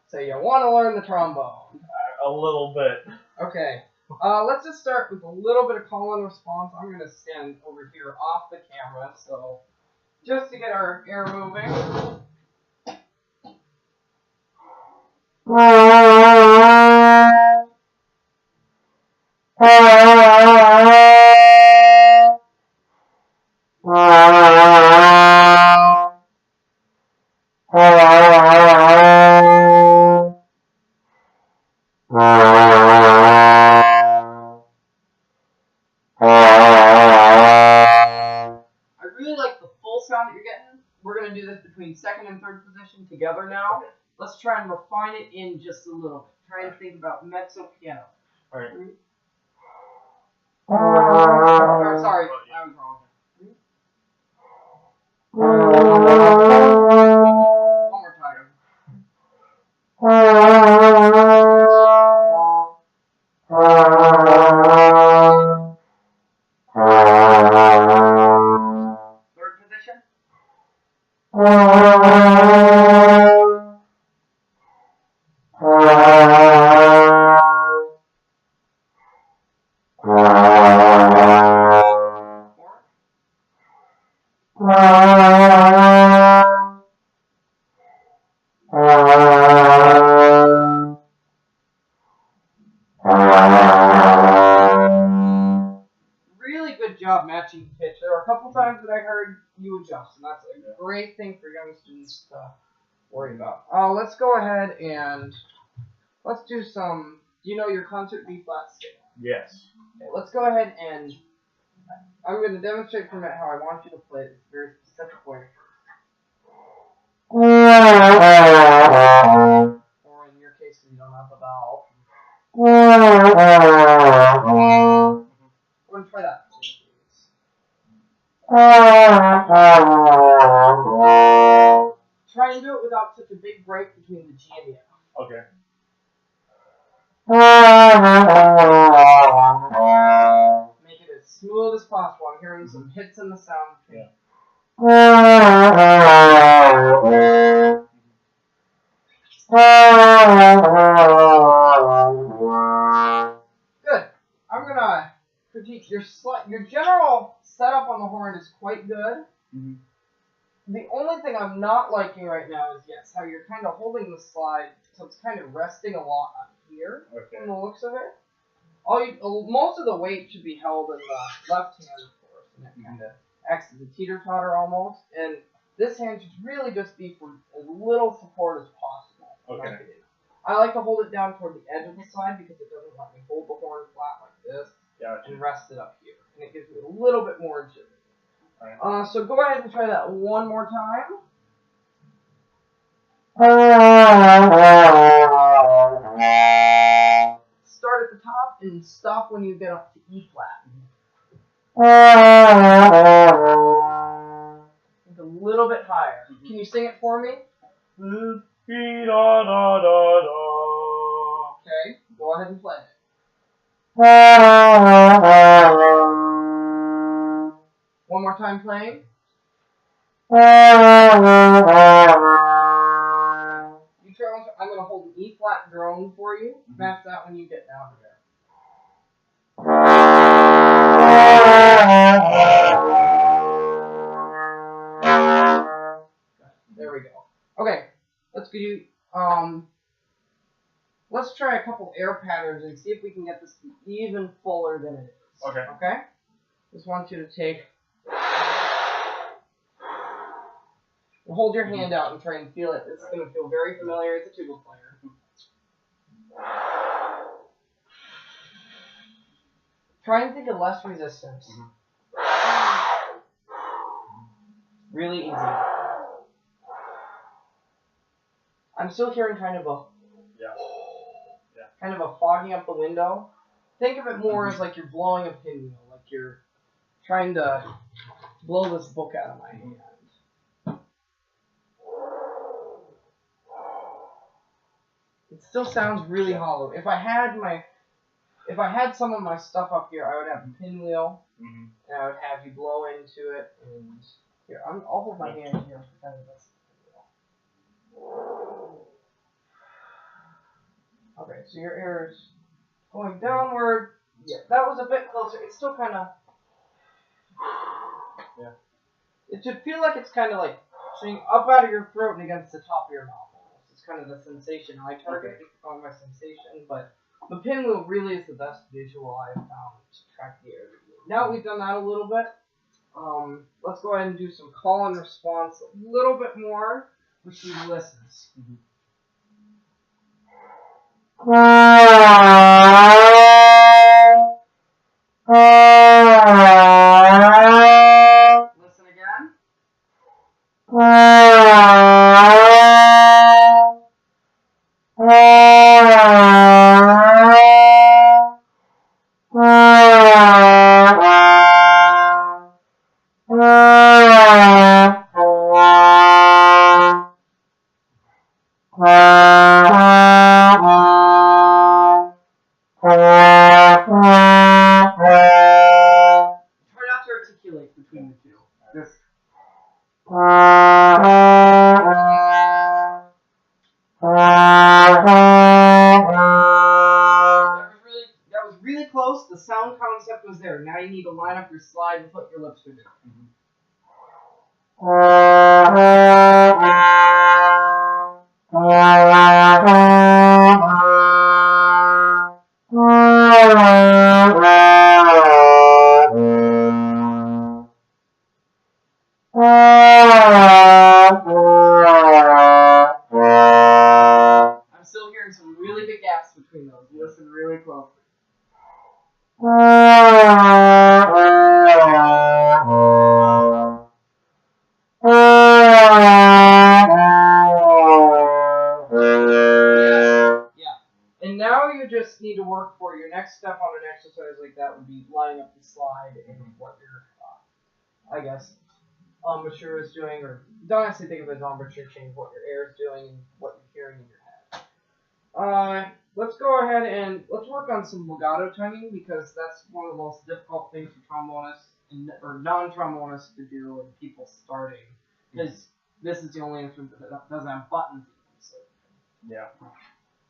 So you want to learn the trombone. A little bit. Okay. Let's just start with a little bit of call and response. I'm going to stand over here off the camera, so just to get our air moving. We're going to do this between second and third position together now. Okay. Let's try and refine it in just a little bit. Try and think about mezzo piano. All right. Or, sorry, I was wrong. One more time. Third position. Really good job matching pitch. There were a couple times that I heard you adjust, and that's a great thing for young students to worry about. Let's go ahead and let's do some. Do you know your concert B flat scale? Yes. Okay, let's go ahead and I'm going to demonstrate for a minute how I want you to play it. It's a very specific way. Or in your case, if you don't have a vowel. We're going to try that. Try and do it without such a big break between the G and the F. Okay. Make it as smooth as possible. I'm hearing some hits in the sound. Yeah. Good. I'm gonna critique your general setup on the horn is quite good. Mm-hmm. The only thing I'm not liking right now is how you're kind of holding the slide, so it's kind of resting a lot on here. Okay. From the looks of it. Most of the weight should be held in the left hand, of course, and it kind of acts as a teeter-totter almost. And this hand should really just be for as little support as possible. Okay. I like to hold it down toward the edge of the slide because it doesn't let me hold the horn flat like this and rest it up here. And it gives me a little bit more agility. Right. So go ahead and try that one more time. Start at the top and stop when you get up to E flat. It's a little bit higher. Can you sing it for me? Okay, go ahead and play it. One more time playing. You try one. I'm going to hold an E flat drone for you. Match that when you get down to there. There we go. Okay, let's do. Let's try a couple air patterns and see if we can get this to be even fuller than it is. Okay. Okay. Just want you to take. Hold your hand out and try and feel it. This is going to feel very familiar as a tuba player. Try and think of less resistance. Really easy. I'm still hearing kind of a fogging up the window. Think of it more as like you're blowing a pinwheel, like you're trying to blow this book out of my hand. It still sounds really hollow. If I had some of my stuff up here, I would have a pinwheel, and I would have you blow into it. And here, I'll hold my hand here and pretend that's a pinwheel. so your air is going downward. Yeah, that was a bit closer. It's still kind of. Yeah. It should feel like it's kind of like shooting up out of your throat and against the top of your mouth. Almost. It's kind of the sensation. I target on my sensation, but the pinwheel really is the best visual I have found to track the air. Now we've done that a little bit. Let's go ahead and do some call and response a little bit more with these listens. Listen again. Try not to articulate between the two. Just that was really close. The sound concept was there. Now you need to line up your slide and put your lips through it. I'm still hearing some really big gaps between those. Listen really closely. Yeah. And now you just need to work for your next step on an exercise like that would be lining up the slide and what your, I guess, embouchure is doing, or don't actually think of it as embouchure change, what your air is doing and what you're hearing in your head. Let's go ahead and let's work on some legato tonguing because that's one of the most difficult things for trombonists or non-trombonists to do and people starting because this is the only instrument that doesn't have buttons. Yeah.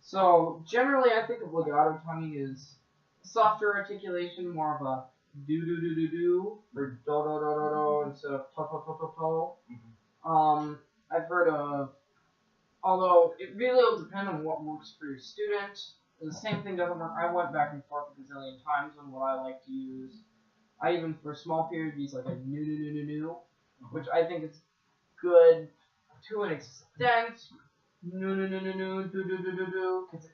So generally, I think of legato tonguing as softer articulation, more of a do do do do do or do do do do do instead of to to to to to. I've heard of, although it really will depend on what works for your student. The same thing doesn't work. I went back and forth a gazillion times on what I like to use. I even for small periods use like a nu, which I think is good to an extent. No, do, because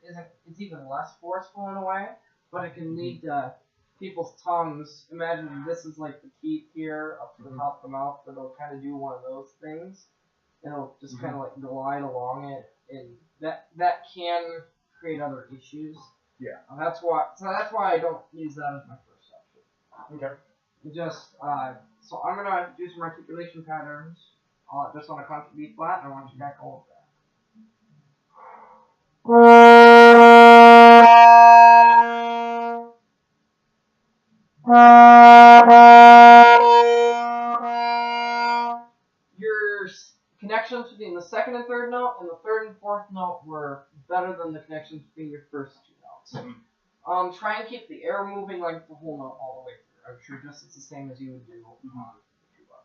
it's even less forceful in a way, but it can lead to people's tongues. Imagine this is like the teeth here up to the top of the mouth, but it'll kind of do one of those things. And it'll just kind of like glide along it, and that can create other issues. Yeah. That's why I don't use that as my first option. Okay. Just so I'm gonna do some articulation patterns, just on a constant B flat, and I want you to back all of that. Your connections between the second and third note and the third and fourth note were better than the connections between your first two notes. Try and keep the air moving like the whole note all the way through. I'm sure just it's the same as you would do on the tuba.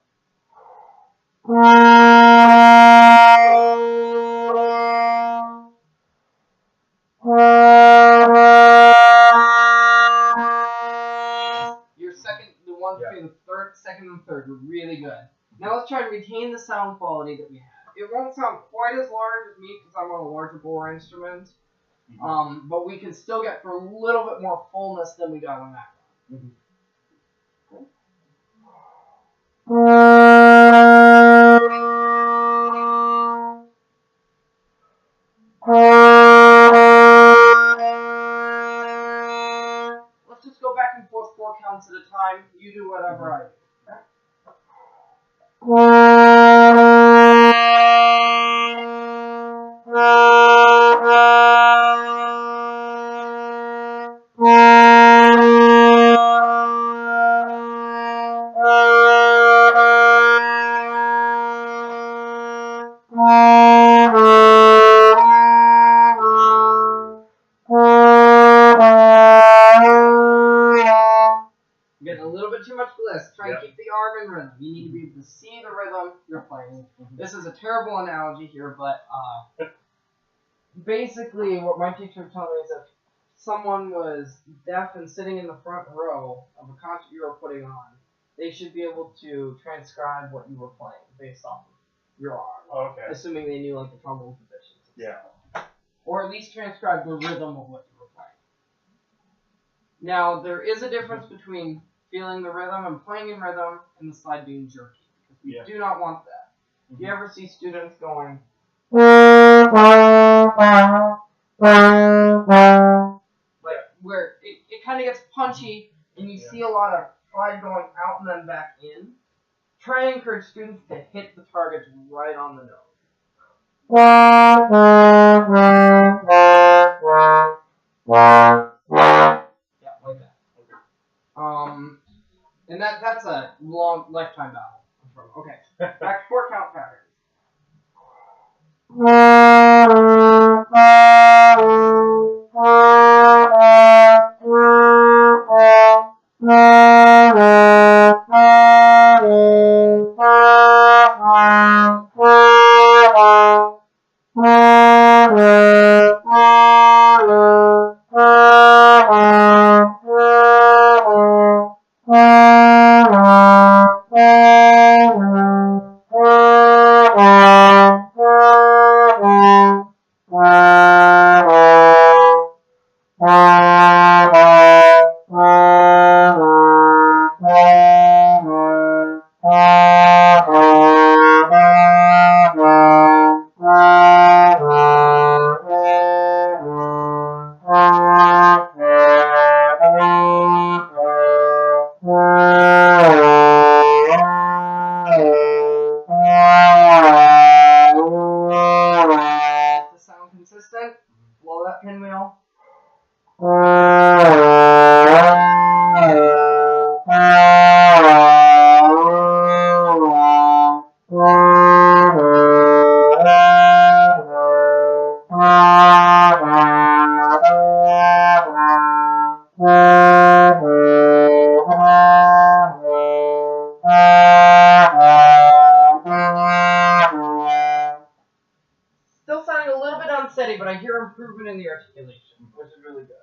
The ones between the second and third were really good. Now let's try to retain the sound quality that we had. It won't sound quite as large as me because I'm on a larger bore instrument, but we can still get for a little bit more fullness than we got on that one. Let's just go back and forth 4 counts at a time. You do whatever I do. terrible analogy here, but basically what my teacher was telling me is if someone was deaf and sitting in the front row of a concert you were putting on, they should be able to transcribe what you were playing based off of your arm. Okay. Assuming they knew like the trombone positions. Yeah. Or at least transcribe the rhythm of what you were playing. Now, there is a difference between feeling the rhythm and playing in rhythm and the slide being jerky. Because we do not want that. If you ever see students going like where it kind of gets punchy and you see a lot of slide going out and then back in, try and encourage students to hit the targets right on the nose. Yeah, like that. And that's a long lifetime battle. Okay, back to 4 count patterns. Blow that pinwheel. Still sounding a little bit unsteady, but I hear improvement in the articulation, which is really good.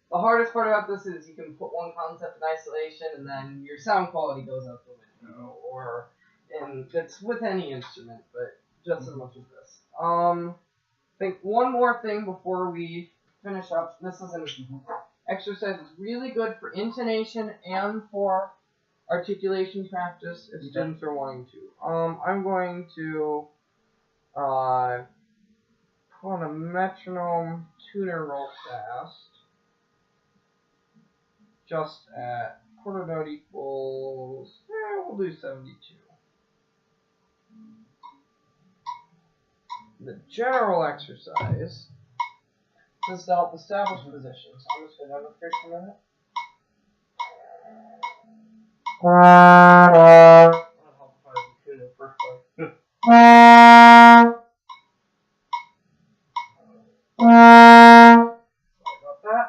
The hardest part about this is you can put one concept in isolation and then your sound quality goes out the window, and it's with any instrument, but just as much as this. I think one more thing before we finish up. This is an exercise that's really good for intonation and for articulation practice if students are wanting to. I'm going to put on a metronome tuner real fast. Just at quarter note equals, we'll do 72. The general exercise is to help establish position. So I'm just going to have a fix a minute. That'll help if I tune it first place. Sorry about that.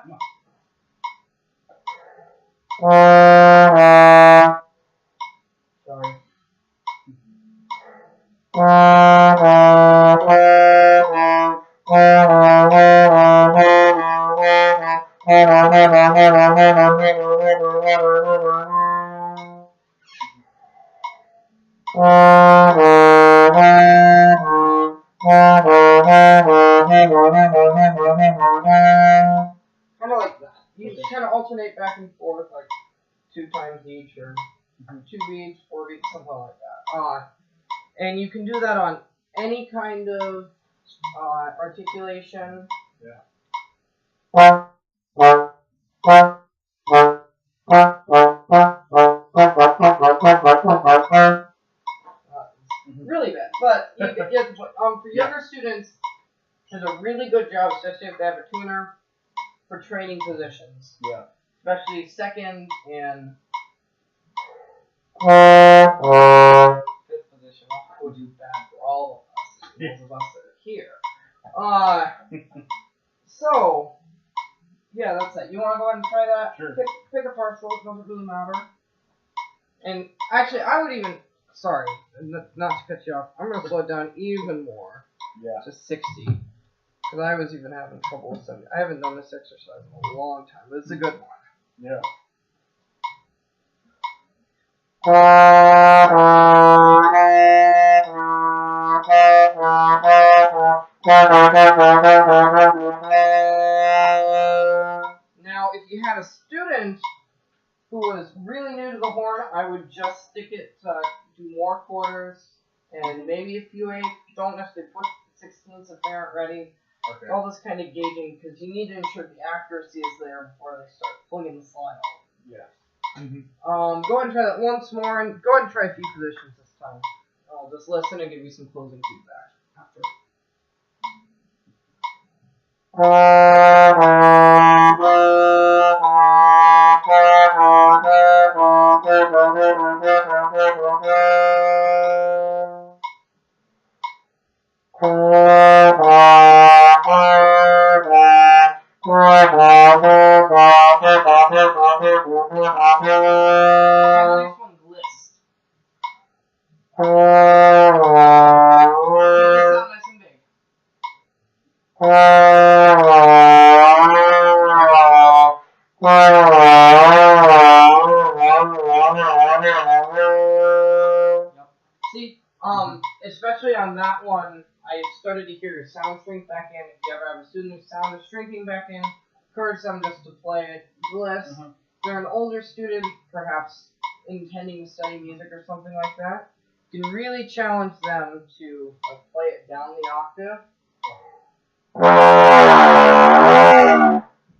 Sorry. Kind of like that. You kind of alternate back and forth, like 2 times each, or 2 beats, 4 beats, something like that. And you can do that on any kind of articulation. Yeah. Really bad, but you could get for younger students, there's a really good job, especially if they have a tuner, for training positions. Yeah. Especially second and fifth position. That would do bad for all of us, those of us that are here. So, yeah, that's it. You want to go ahead and try that? Sure. Pick a partial. It doesn't really matter. And actually, I would even sorry, not to cut you off. I'm gonna slow it down even more. Yeah. To 60. Because I was even having trouble with 70. I haven't done this exercise in a long time, but it's a good one. Yeah. Now, if you had a student who was really new to the horn, I would just stick it to do more quarters and maybe a few eighths. Don't necessarily put 16ths if they aren't ready. Okay. All this kind of gauging because you need to ensure the accuracy is there before they start flinging the slide out. Yeah. Go ahead and try that once more, and go ahead and try a few positions this time. I'll just listen and give you some closing feedback after. Next one, list. Keep the sound nice and big. Yep. See, especially on that one, I started to hear your sound shrink back in. If you ever have a student whose sound is shrinking back in, encourage them just to play it. Bliss. If they're an older student, perhaps intending to study music or something like that, you can really challenge them to play it down the octave.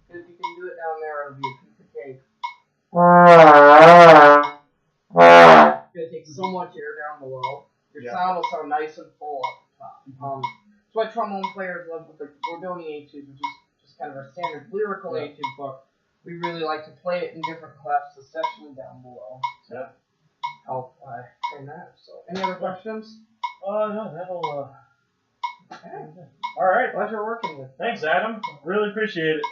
Because if you can do it down there, it'll be a piece of cake. It's going to take so much air down below. Your sound will sound nice and full up top. That's why trombone players love with the Bordoni etude, which is just kind of a standard lyrical etude, but we really like to play it in different clefs, especially down below. Yeah. Help train that. So, any other questions? No, that'll. Okay. All right. Pleasure working with you. Thanks, Adam. Really appreciate it.